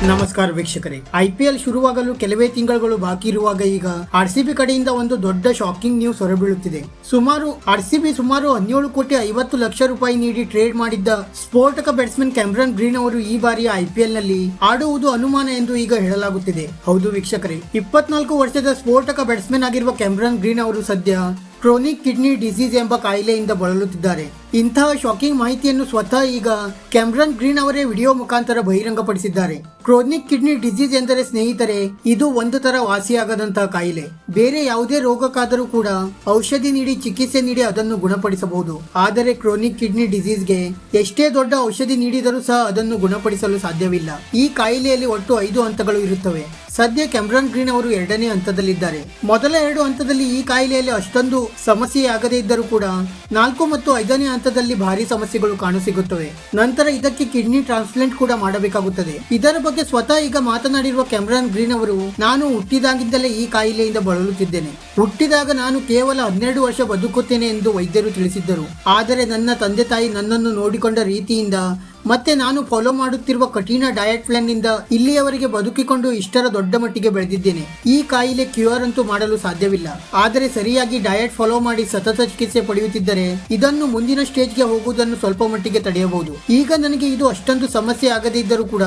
ನಮಸ್ಕಾರ ವೀಕ್ಷಕರೇ, ಐಪಿಎಲ್ ಶುರುವಾಗಲು ಕೆಲವೇ ತಿಂಗಳುಗಳು ಬಾಕಿ ಇರುವಾಗ ಈಗ ಆರ್ಸಿಬಿ ಕಡೆಯಿಂದ ಒಂದು ದೊಡ್ಡ ಶಾಕಿಂಗ್ ನ್ಯೂಸ್ ಹೊರಬೀಳುತ್ತಿದೆ. ಆರ್ಸಿಬಿ ಸುಮಾರು 17 ಕೋಟಿ 50 ಲಕ್ಷ ರೂಪಾಯಿ ನೀಡಿ ಟ್ರೇಡ್ ಮಾಡಿದ್ದ ಸ್ಫೋಟಕ ಬ್ಯಾಟ್ಸ್ಮನ್ ಕ್ಯಾಮರನ್ ಗ್ರೀನ್ ಅವರು ಈ ಬಾರಿಯ ಐಪಿಎಲ್ ನಲ್ಲಿ ಆಡುವುದು ಅನುಮಾನ ಎಂದು ಈಗ ಹೇಳಲಾಗುತ್ತಿದೆ. ಹೌದು ವೀಕ್ಷಕರೇ, 24 ವರ್ಷದ ಸ್ಫೋಟಕ ಬ್ಯಾಟ್ಸ್ಮನ್ ಆಗಿರುವ ಕ್ಯಾಮರನ್ ಗ್ರೀನ್ ಅವರು ಸದ್ಯ ಕ್ರೋನಿಕ್ ಕಿಡ್ನಿ ಡಿಸೀಸ್ ಎಂಬ ಕಾಯಿಲೆಯಿಂದ ಬಳಲುತ್ತಿದ್ದಾರೆ. ಇಂತಹ ಶಾಕಿಂಗ್ ಮಾಹಿತಿಯನ್ನು ಸ್ವತಃ ಈಗ ಕ್ಯಾಮರನ್ ಗ್ರೀನ್ ಅವರೇ ವಿಡಿಯೋ ಮುಖಾಂತರ ಬಹಿರಂಗಪಡಿಸಿದ್ದಾರೆ. ಕ್ರೋನಿಕ್ ಕಿಡ್ನಿ ಡಿಸೀಸ್ ಎಂದರೆ ಸ್ನೇಹಿತರೆ, ಇದು ಒಂದು ತರ ವಾಸಿಯಾಗದಂತಹ ಕಾಯಿಲೆ. ಬೇರೆ ಯಾವುದೇ ರೋಗಕ್ಕಾದರೂ ಕೂಡ ಔಷಧಿ ನೀಡಿ ಚಿಕಿತ್ಸೆ ನೀಡಿ ಅದನ್ನು ಗುಣಪಡಿಸಬಹುದು. ಆದರೆ ಕ್ರೋನಿಕ್ ಕಿಡ್ನಿ ಡಿಸೀಸ್ಗೆ ಎಷ್ಟೇ ದೊಡ್ಡ ಔಷಧಿ ನೀಡಿದರೂ ಸಹ ಅದನ್ನು ಗುಣಪಡಿಸಲು ಸಾಧ್ಯವಿಲ್ಲ. ಈ ಕಾಯಿಲೆಯಲ್ಲಿ ಒಟ್ಟು 5 ಹಂತಗಳು ಇರುತ್ತವೆ. ಸದ್ಯ ಕ್ಯಾಮರನ್ ಗ್ರೀನ್ ಅವರು 2ನೇ ಹಂತದಲ್ಲಿದ್ದಾರೆ. ಮೊದಲ 2 ಹಂತದಲ್ಲಿ ಈ ಕಾಯಿಲೆಯಲ್ಲಿ ಅಷ್ಟೊಂದು ಸಮಸ್ಯೆ ಆಗದೇ ಇದ್ದರೂ ಕೂಡ 4 ಮತ್ತು 5ನೇ ಹಂತದಲ್ಲಿ ಭಾರಿ ಸಮಸ್ಯೆಗಳು ಕಾಣಸಿಗುತ್ತವೆ. ನಂತರ ಇದಕ್ಕೆ ಕಿಡ್ನಿ ಟ್ರಾನ್ಸ್ಪ್ಲಾಂಟ್ ಕೂಡ ಮಾಡಬೇಕಾಗುತ್ತದೆ. ಇದರ ಬಗ್ಗೆ ಸ್ವತಃ ಈಗ ಮಾತನಾಡಿರುವ ಕ್ಯಾಮರನ್ ಗ್ರೀನ್ ಅವರು, ನಾನು ಹುಟ್ಟಿದಾಗಿದ್ದಲೇ ಈ ಕಾಯಿಲೆಯಿಂದ ಬಳಲುತ್ತಿದ್ದೇನೆ. ಹುಟ್ಟಿದಾಗ ನಾನು ಕೇವಲ 12 ವರ್ಷ ಬದುಕುತ್ತೇನೆ ಎಂದು ವೈದ್ಯರು ತಿಳಿಸಿದ್ದರು. ಆದರೆ ನನ್ನ ತಂದೆ ತಾಯಿ ನನ್ನನ್ನು ನೋಡಿಕೊಂಡ ರೀತಿಯಿಂದ ಮತ್ತೆ ನಾನು ಫಾಲೋ ಮಾಡುತ್ತಿರುವ ಕಠಿಣ ಡಯಟ್ ಪ್ಲಾನ್ ನಿಂದ ಇಲ್ಲಿಯವರೆಗೆ ಬದುಕಿಕೊಂಡು ಇಷ್ಟರ ದೊಡ್ಡ ಮಟ್ಟಿಗೆ ಬೆಳೆದಿದ್ದೇನೆ. ಈ ಕಾಯಿಲೆ ಕ್ಯೂರ್ ಅಂತೂ ಮಾಡಲು ಸಾಧ್ಯವಿಲ್ಲ. ಆದರೆ ಸರಿಯಾಗಿ ಡಯಟ್ ಫಾಲೋ ಮಾಡಿ ಸತತ ಚಿಕಿತ್ಸೆ ಪಡೆಯುತ್ತಿದ್ದರೆ ಇದನ್ನು ಮುಂದಿನ ಸ್ಟೇಜ್ಗೆ ಹೋಗುವುದನ್ನು ಸ್ವಲ್ಪ ಮಟ್ಟಿಗೆ ತಡೆಯಬಹುದು. ಈಗ ನನಗೆ ಇದು ಅಷ್ಟೊಂದು ಸಮಸ್ಯೆ ಆಗದೇ ಇದ್ದರೂ ಕೂಡ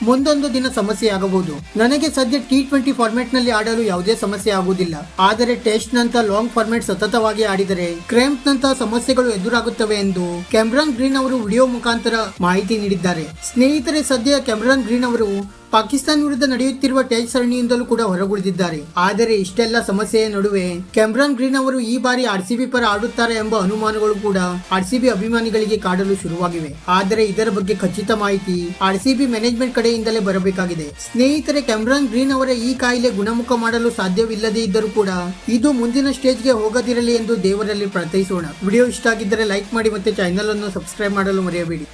ಮುಂದೊಂದು ದಿನ ಸಮಸ್ಯೆ ಆಗಬಹುದು. ನನಗೆ ಸದ್ಯ T20 ಫಾರ್ಮ್ಯಾಟ್ ನಲ್ಲಿ ಆಡಲು ಯಾವುದೇ ಸಮಸ್ಯೆ ಆಗುವುದಿಲ್ಲ. ಆದರೆ ಟೆಸ್ಟ್ ನಂತಹ ಲಾಂಗ್ ಫಾರ್ಮ್ಯಾಟ್ ಸತತವಾಗಿ ಆಡಿದರೆ ಕ್ರ್ಯಾಂಪ್ ನಂತಹ ಸಮಸ್ಯೆಗಳು ಎದುರಾಗುತ್ತವೆ ಎಂದು ಕ್ಯಾಮರನ್ ಗ್ರೀನ್ ಅವರು ವಿಡಿಯೋ ಮುಖಾಂತರ ಮಾಹಿತಿ ನೀಡಿದ್ದಾರೆ. ಸ್ನೇಹಿತರೆ, ಸದ್ಯ ಕ್ಯಾಮರನ್ ಗ್ರೀನ್ ಅವರು ಪಾಕಿಸ್ತಾನ ವಿರುದ್ಧ ನಡೆಯುತ್ತಿರುವ ಟೆಸ್ಟ್ ಸರಣಿಯಿಂದಲೂ ಕೂಡ ಹೊರಗುಳಿದಿದ್ದಾರೆ. ಆದರೆ ಇಷ್ಟೆಲ್ಲ ಸಮಸ್ಯೆಯ ನಡುವೆ ಕ್ಯಾಮರನ್ ಗ್ರೀನ್ ಅವರು ಈ ಬಾರಿ ಆರ್ಸಿಬಿ ಪರ ಆಡುತ್ತಾರೆ ಎಂಬ ಅನುಮಾನಗಳು ಕೂಡ ಆರ್ಸಿಬಿ ಅಭಿಮಾನಿಗಳಿಗೆ ಕಾಡಲು ಶುರುವಾಗಿವೆ. ಆದರೆ ಇದರ ಬಗ್ಗೆ ಖಚಿತ ಮಾಹಿತಿ ಆರ್ಸಿಬಿ ಮ್ಯಾನೇಜ್ಮೆಂಟ್ ಕಡೆಯಿಂದಲೇ ಬರಬೇಕಾಗಿದೆ. ಸ್ನೇಹಿತರೆ, ಕ್ಯಾಮರನ್ ಗ್ರೀನ್ ಅವರ ಈ ಕಾಯಿಲೆ ಗುಣಮುಖ ಮಾಡಲು ಸಾಧ್ಯವಿಲ್ಲದೇ ಇದ್ದರೂ ಕೂಡ ಇದು ಮುಂದಿನ ಸ್ಟೇಜ್ಗೆ ಹೋಗದಿರಲಿ ಎಂದು ದೇವರಲ್ಲಿ ಪ್ರಾರ್ಥಿಸೋಣ. ವಿಡಿಯೋ ಇಷ್ಟ ಆಗಿದ್ದರೆ ಲೈಕ್ ಮಾಡಿ ಮತ್ತೆ ಚಾನೆಲ್ ಅನ್ನು ಸಬ್ಸ್ಕ್ರೈಬ್ ಮಾಡಲು ಮರೆಯಬೇಡಿ.